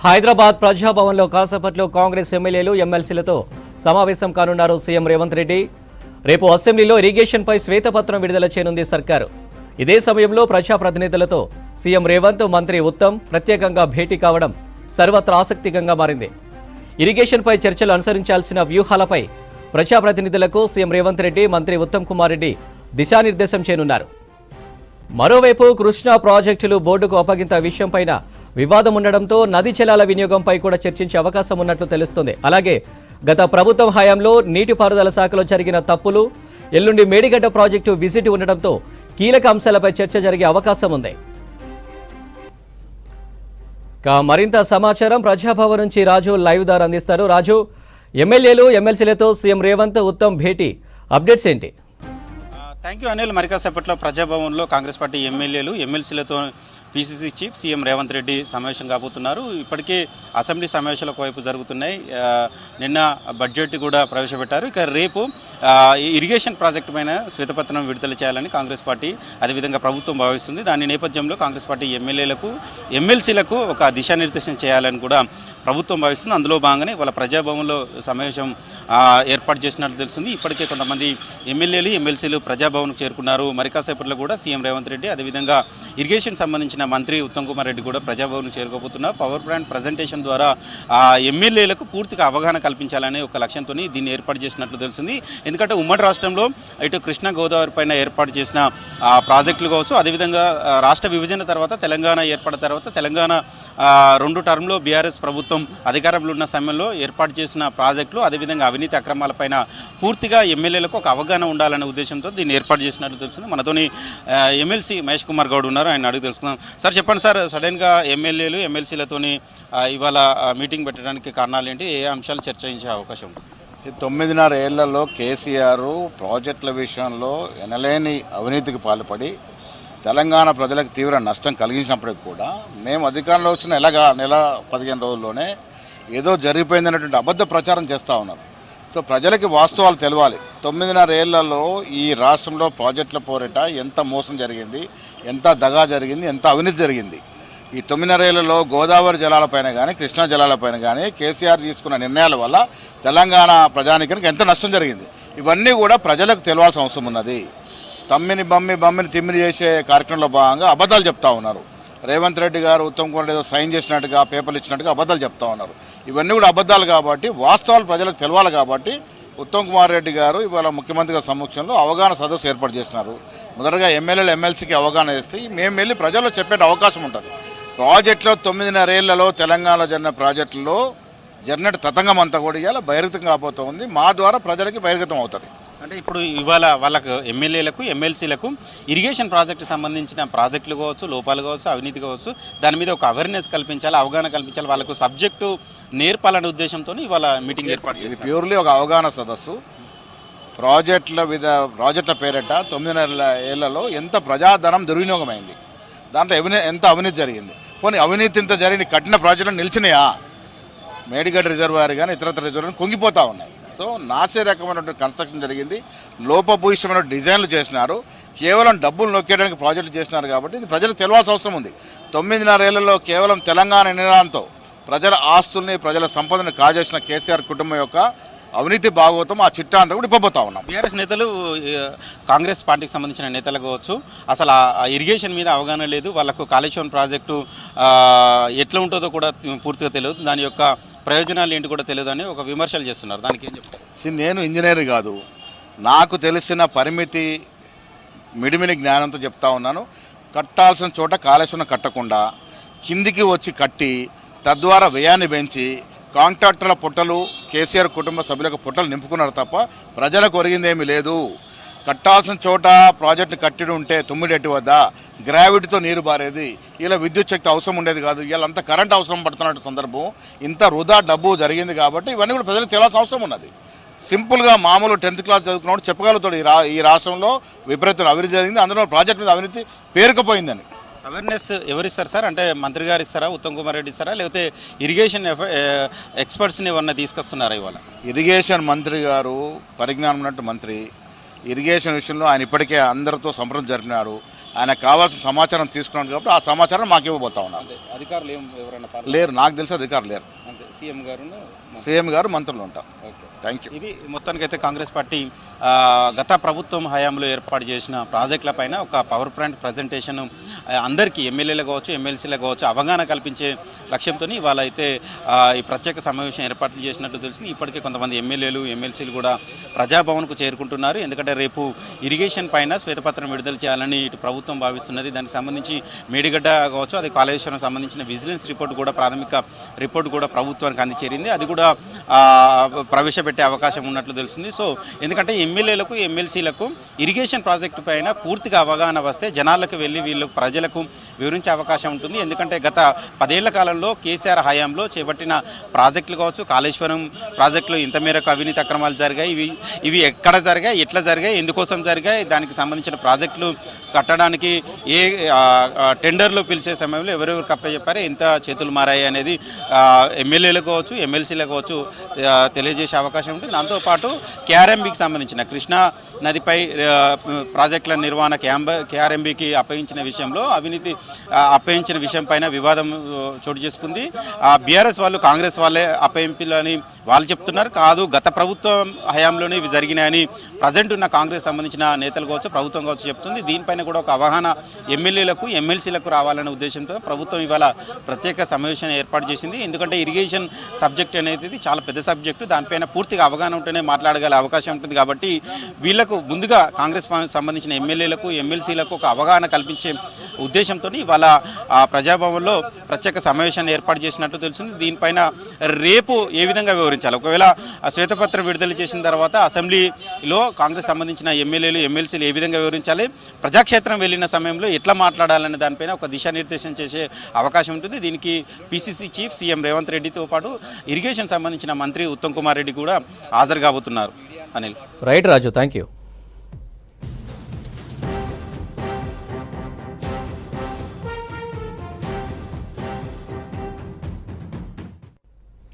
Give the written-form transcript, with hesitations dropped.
హైదరాబాద్ ప్రజాభవన్లో కాసేపట్లో కాంగ్రెస్ ఎమ్మెల్యేలు ఎమ్మెల్సీలతో సమావేశం కానున్నారు సీఎం రేవంత్ రెడ్డి. రేపు అసెంబ్లీలో ఇరిగేషన్పై శ్వేతపత్రం విడుదల చేయనుంది సర్కారు. ఇదే సమయంలో ప్రజాప్రతినిధులతో సీఎం రేవంత్, మంత్రి ఉత్తమ్ ప్రత్యేకంగా భేటీ కావడం సర్వత్రా ఆసక్తికరంగా మారింది. ఇరిగేషన్పై చర్చలు అనుసరించాల్సిన వ్యూహాలపై ప్రజాప్రతినిధులకు సీఎం రేవంత్ రెడ్డి, మంత్రి ఉత్తమ్ కుమార్ రెడ్డి దిశానిర్దేశం చేయనున్నారు. మరోవైపు కృష్ణా ప్రాజెక్టులు బోర్డుకు అప్పగింత విషయంపైన వివాదం ఉండడంతో నదీ జలాల వినియోగంపై కూడా చర్చించే అవకాశం ఉన్నట్లు తెలుస్తోంది. అలాగే గత ప్రభుత్వం హయాంలో నీటిపారుదల శాఖలో జరిగిన తప్పులు, ఎల్లుండి మేడిగడ్డ ప్రాజెక్టు విజిట్ ఉండడంతో కీలక అంశాలపై చర్చ జరిగే అవకాశం ఉంది. మరింత సమాచారం ప్రజాభవన్ నుంచి రాజు లైవ్ ద్వారా అందిస్తారు. రాజు, ఎమ్మెల్యేలు ఎమ్మెల్సీలతో సీఎం రేవంత్, ఉత్తమ్ భేటీ అప్డేట్స్ ఏంటి? Thank you Anil. మరికాసేపట్లో ప్రజాభవన్లో కాంగ్రెస్ పార్టీ ఎమ్మెల్యేలు ఎమ్మెల్సీలతో PCC chief CM Revanth Reddy సమావేశం కాబోతున్నారు. ఇప్పటికే అసెంబ్లీ సమావేశాలు ఒకవైపు జరుగుతున్నాయి. నిన్న బడ్జెట్ కూడా ప్రవేశపెట్టారు. ఇక రేపు ఇరిగేషన్ ప్రాజెక్టు పైన శ్వేతపత్రం విడుదల చేయాలని కాంగ్రెస్ పార్టీ అదేవిధంగా ప్రభుత్వం భావిస్తుంది. దాని నేపథ్యంలో కాంగ్రెస్ పార్టీ ఎమ్మెల్యేలకు ఎమ్మెల్సీలకు ఒక దిశానిర్దేశం చేయాలని కూడా ప్రభుత్వం భావిస్తుంది. అందులో భాగంగానే వాళ్ళ ప్రజాభవన్లో సమావేశం ఏర్పాటు చేసినట్లు తెలుస్తుంది. ఇప్పటికే కొంతమంది ఎమ్మెల్యేలు ఎమ్మెల్సీలు ప్రజాభవన్కు చేరుకున్నారు. మరికాసేపట్లో కూడా సీఎం రేవంత్ రెడ్డి అదేవిధంగా ఇరిగేషన్ సంబంధించిన మంత్రి ఉత్తమ్ కుమార్ రెడ్డి కూడా ప్రజాభవన్ చేరుకోబోతున్నారు. పవర్ ప్లాంట్ ప్రజెంటేషన్ ద్వారా ఎమ్మెల్యేలకు పూర్తిగా అవగాహన కల్పించాలనే ఒక లక్ష్యంతో దీన్ని ఏర్పాటు చేసినట్లు తెలుస్తుంది. ఎందుకంటే ఉమ్మడి రాష్ట్రంలో ఇటు కృష్ణా గోదావరి పైన ఏర్పాటు చేసిన ప్రాజెక్టులు కావచ్చు, అదేవిధంగా రాష్ట్ర విభజన తర్వాత తెలంగాణ ఏర్పడిన తర్వాత తెలంగాణ 2 టర్మ్లో బీఆర్ఎస్ ప్రభుత్వం అధికారంలో ఉన్న సమయంలో ఏర్పాటు చేసిన ప్రాజెక్టులు, అదేవిధంగా అవినీతి అక్రమాలపైన పూర్తిగా ఎమ్మెల్యేలకు ఒక అవగాహన ఉండాలనే ఉద్దేశంతో దీన్ని ఏర్పాటు చేసినట్లు తెలుస్తుంది. మనతోని ఎమ్మెల్సీ మహేష్ కుమార్ గౌడ్ ఉన్నారు, ఆయన అడిగి తెలుసుకుందాం. సార్ చెప్పండి సార్, సడన్గా ఎమ్మెల్యేలు ఎమ్మెల్సీలతోని ఇవాళ మీటింగ్ పెట్టడానికి కారణాలు ఏంటి? ఏ అంశాలు చర్చించే అవకాశం ఉంటుంది? 9.5 ఏళ్లలో కేసీఆర్ ప్రాజెక్టుల విషయంలో ఎనలేని అవినీతికి పాల్పడి తెలంగాణ ప్రజలకు తీవ్ర నష్టం కలిగించినప్పటికి కూడా మేము అధికారంలో వచ్చిన నెల 15 రోజుల్లోనే ఏదో జరిగిపోయిందనేటువంటి అబద్ధ ప్రచారం చేస్తూ ఉన్నారు. సో ప్రజలకి వాస్తవాలు తెలవాలి. 9.5 ఏళ్లలో ఈ రాష్ట్రంలో ప్రాజెక్టుల పోరేట ఎంత మోసం జరిగింది, ఎంత దగా జరిగింది, ఎంత అవినీతి జరిగింది. ఈ 9.5 ఏళ్లలో గోదావరి జలాలపైన కానీ కృష్ణా జలాలపైన కానీ కేసీఆర్ తీసుకున్న నిర్ణయాల వల్ల తెలంగాణ ప్రజానికానికి ఎంత నష్టం జరిగింది, ఇవన్నీ కూడా ప్రజలకు తెలవాల్సిన అవసరం ఉన్నది. బమ్మిని తిమ్మిని చేసే కార్యక్రమంలో భాగంగా అబద్ధాలు చెప్తా ఉన్నారు. రేవంత్ రెడ్డి గారు ఉత్తమ్ కుమార్ ఏదో సైన్ చేసినట్టుగా పేపర్లు ఇచ్చినట్టుగా అబద్ధాలు చెప్తా ఉన్నారు. ఇవన్నీ కూడా అబద్ధాలు కాబట్టి వాస్తవాలు ప్రజలకు తెలవాలి. కాబట్టి ఉత్తమ్ కుమార్ రెడ్డి గారు ఇవాళ ముఖ్యమంత్రి గారి సమక్షంలో అవగాహన సదస్సు ఏర్పాటు చేసినారు. మొదటగా ఎమ్మెల్యేలు ఎమ్మెల్సీకి అవగాహన చేస్తే మేము వెళ్ళి ప్రజల్లో చెప్పే అవకాశం ఉంటుంది. ప్రాజెక్టులో 9.5 ఏళ్లలో తెలంగాణ జరిగిన ప్రాజెక్టుల్లో జరిగినట్టు తతంగం అంతా కూడా ఇవాళ బహిర్గతం కాబోతూ ఉంది. మా ద్వారా ప్రజలకి బహిర్గతం అవుతుంది. అంటే ఇప్పుడు ఇవాళ వాళ్ళకు ఎమ్మెల్యేలకు ఎమ్మెల్సీలకు ఇరిగేషన్ ప్రాజెక్టు సంబంధించిన ప్రాజెక్టులు కావచ్చు, లోపాలు కావచ్చు, అవినీతి కావచ్చు, దాని మీద ఒక అవేర్నెస్ కల్పించాలి, అవగాహన కల్పించాలి, వాళ్ళకు సబ్జెక్టు నేర్పాలనే ఉద్దేశంతో ఇవాళ మీటింగ్ ఏర్పాటు. ఇది ప్యూర్లీ ఒక అవగాహన సదస్సు. ప్రాజెక్టుల పేరిట 9.5 ఏళ్లలో ఎంత ప్రజాధనం దుర్వినియోగమైంది, దాంట్లో ఎంత అవినీతి జరిగింది, పోనీ అవినీతి ఇంత జరిగిన కట్టిన ప్రాజెక్టులు నిలిచినాయా? మేడిగడ్డ రిజర్వాయర్ కానీ ఇతరత్ర రిజర్వాయర్ కుంగిపోతూ ఉన్నాయి. సో నాసే రకమైనటువంటి కన్స్ట్రక్షన్ జరిగింది, లోపభూయిష్టమైన డిజైన్లు చేసినారు, కేవలం డబ్బులు నొక్కేయడానికి ప్రాజెక్టులు చేసినారు. కాబట్టి ఇది ప్రజలకు తెలవాల్సిన అవసరం ఉంది. 9.5 ఏళ్లలో కేవలం తెలంగాణ నిర్ణయంతో ప్రజల ఆస్తుల్ని ప్రజల సంపదను కాజేసిన కేసీఆర్ కుటుంబం యొక్క అవినీతి భాగవతం ఆ చిట్టా అంతా కూడా ఇప్పబోతా ఉన్నాం. బీఆర్ఎస్ నేతలు, కాంగ్రెస్ పార్టీకి సంబంధించిన నేతలు కావచ్చు, అసలు ఆ ఇరిగేషన్ మీద అవగాహన లేదు, వాళ్ళకు కాళేశ్వరం ప్రాజెక్టు ఎట్లా ఉంటుందో కూడా పూర్తిగా తెలియదు, దాని యొక్క ప్రయోజనాలు ఏంటి కూడా తెలియదు అని ఒక విమర్శలు చేస్తున్నారు. దానికి ఏం చెప్తారు? నేను ఇంజనీర్ కాదు, నాకు తెలిసిన పరిమితి మిడిమిడి జ్ఞానంతో చెప్తా ఉన్నాను. కట్టాల్సిన చోట కాళేశ్వరం కట్టకుండా కిందికి వచ్చి కట్టి తద్వారా వ్యయాన్ని పెంచి కాంట్రాక్టర్ల పుట్టలు కేసీఆర్ కుటుంబ సభ్యులకు పుట్టలు నింపుకున్నారు తప్ప ప్రజలకు ఒరిగిందేమీ లేదు. కట్టాల్సిన చోట ప్రాజెక్టు కట్టి ఉంటే తుమ్మిడెట్టి వద్ద గ్రావిటీతో నీరు బారేది, ఇలా విద్యుత్ శక్తి అవసరం ఉండేది కాదు. ఇలా అంతా కరెంట్ అవసరం పడుతున్న సందర్భం, ఇంత వృధా డబ్బు జరిగింది. కాబట్టి ఇవన్నీ కూడా ప్రజలకు తెలియాల్సిన అవసరం ఉన్నది. సింపుల్గా మామూలు 10th క్లాస్ చదువుకున్నప్పుడు చెప్పగలుగుతాడు ఈ రాష్ట్రంలో విపరీతం అవినీతి జరిగింది, అందులో ప్రాజెక్టు మీద అవినీతి పేరుకుపోయిందని. అవేర్నెస్ ఎవరిస్తారు సార్? అంటే మంత్రి గారు ఇస్తారా, ఉత్తమ్ కుమార్ రెడ్డి ఇస్తారా, లేకపోతే ఇరిగేషన్ ఎక్స్పర్ట్స్ని ఎవరన్నా తీసుకొస్తున్నారా? ఇవాళ ఇరిగేషన్ మంత్రి గారు పరిజ్ఞానం ఉన్నట్టు మంత్రి, ఇరిగేషన్ విషయంలో ఆయన ఇప్పటికే అందరితో సంప్రదింపు జరిపినారు. ఆయనకు కావాల్సిన సమాచారం తీసుకున్నాడు కాబట్టి ఆ సమాచారం మాకు ఇవ్వబోతా ఉన్నారు. అధికారులు ఎవరైనా లేరు, నాకు తెలిసి అధికారులు లేరు. అంటే సీఎం గారు మంత్రులు ఉంటారు. Thank you. ఇది మొత్తానికైతే కాంగ్రెస్ పార్టీ గత ప్రభుత్వం హయాంలో ఏర్పాటు చేసిన ప్రాజెక్టుల పైన ఒక పవర్ పాయింట్ ప్రజెంటేషన్ అందరికీ ఎమ్మెల్యేలు కావచ్చు ఎమ్మెల్సీలు కావచ్చు అవగాహన కల్పించే లక్ష్యంతో ఇవాళ అయితే ఈ ప్రత్యేక సమావేశం ఏర్పాటు చేసినట్టు తెలిసింది. ఇప్పటికే కొంతమంది ఎమ్మెల్యేలు ఎమ్మెల్సీలు కూడా ప్రజాభవన్కు చేరుకుంటున్నారు. ఎందుకంటే రేపు ఇరిగేషన్ పైన శ్వేతపత్రం విడుదల చేయాలని ఇటు ప్రభుత్వం భావిస్తున్నది. దానికి సంబంధించి మేడిగడ్డ కావచ్చు, అది కాళేశ్వరం సంబంధించిన విజిలెన్స్ రిపోర్ట్ కూడా ప్రాథమిక రిపోర్ట్ కూడా ప్రభుత్వానికి అందిచేరింది. అది కూడా ప్రవేశపెట్టే అవకాశం ఉన్నట్లు తెలుస్తుంది. సో ఎందుకంటే ఎమ్మెల్యేలకు ఎమ్మెల్సీలకు ఇరిగేషన్ ప్రాజెక్టు పైన పూర్తిగా అవగాహన వస్తే జనాలకు వెళ్ళి వీళ్ళు ప్రజలకు వివరించే అవకాశం ఉంటుంది. ఎందుకంటే గత 10 ఏళ్ల కాలంలో కేసీఆర్ హయాంలో చేపట్టిన ప్రాజెక్టులు కావచ్చు, కాళేశ్వరం ప్రాజెక్టులో ఇంత మేరకు అవినీతి అక్రమాలు జరిగాయి, ఇవి ఎక్కడ జరిగాయి, ఎట్లా జరిగాయి, ఎందుకోసం జరిగాయి, దానికి సంబంధించిన ప్రాజెక్టులు కట్టడానికి ఏ టెండర్లు పిలిచే సమయంలో ఎవరెవరు కప్పచెప్పారో ఎంత చేతులు మారాయి అనేది ఎమ్మెల్యేలకు కావచ్చు ఎమ్మెల్సీలకు కావచ్చు తెలియజేసే అవకాశం ఉంటుంది. దాంతోపాటు కేఆర్ఎంబీకి సంబంధించిన కృష్ణా నదిపై ప్రాజెక్టుల నిర్వహణ కేఆర్ఎంబీకి అప్పగించిన విషయంలో అవినీతి అప్పగించిన విషయం పైన వివాదం చోటు చేసుకుంది. బీఆర్ఎస్ వాళ్ళు కాంగ్రెస్ వాళ్ళే అప్పగింపులని వాళ్ళు చెప్తున్నారు. కాదు, గత ప్రభుత్వం హయాంలోనే ఇవి జరిగినాయని ప్రజెంట్ ఉన్న కాంగ్రెస్ సంబంధించిన నేతలు కావచ్చు ప్రభుత్వం కావచ్చు చెప్తుంది. దీనిపైన కూడా ఒక అవగాహన ఎమ్మెల్యేలకు ఎమ్మెల్సీలకు రావాలనే ఉద్దేశంతో ప్రభుత్వం ఇవాళ ప్రత్యేక సమావేశం ఏర్పాటు చేసింది. ఎందుకంటే ఇరిగేషన్ సబ్జెక్ట్ అనేది చాలా పెద్ద సబ్జెక్టు, దానిపైన పూర్తిగా అవగాహన ఉంటేనే మాట్లాడగల అవకాశం ఉంటుంది. కాబట్టి వీళ్లకు ముందుగా కాంగ్రెస్ సంబంధించిన ఎమ్మెల్యేలకు ఎమ్మెల్సీలకు ఒక అవగాహన కల్పించే ఉద్దేశంతో ఇవాళ ప్రజాభవన్లో ప్రత్యేక సమావేశాన్ని ఏర్పాటు చేసినట్టు తెలిసింది. దీనిపైన రేపు ఏ విధంగా వివరించాలి, ఒకవేళ శ్వేతపత్రం విడుదల చేసిన తర్వాత అసెంబ్లీలో కాంగ్రెస్ సంబంధించిన ఎమ్మెల్యేలు ఎమ్మెల్సీలు ఏ విధంగా వివరించాలి, ప్రజాక్షేత్రం వెళ్ళిన సమయంలో ఎట్లా మాట్లాడాలనే దానిపైన ఒక దిశానిర్దేశం చేసే అవకాశం ఉంటుంది. దీనికి పిసిసి చీఫ్ సీఎం రేవంత్ రెడ్డితో పాటు ఇరిగేషన్ సంబంధించిన మంత్రి ఉత్తమ్ కుమార్ రెడ్డి కూడా హాజరు కాబోతున్నారు. Anil. Right Raju, thank you.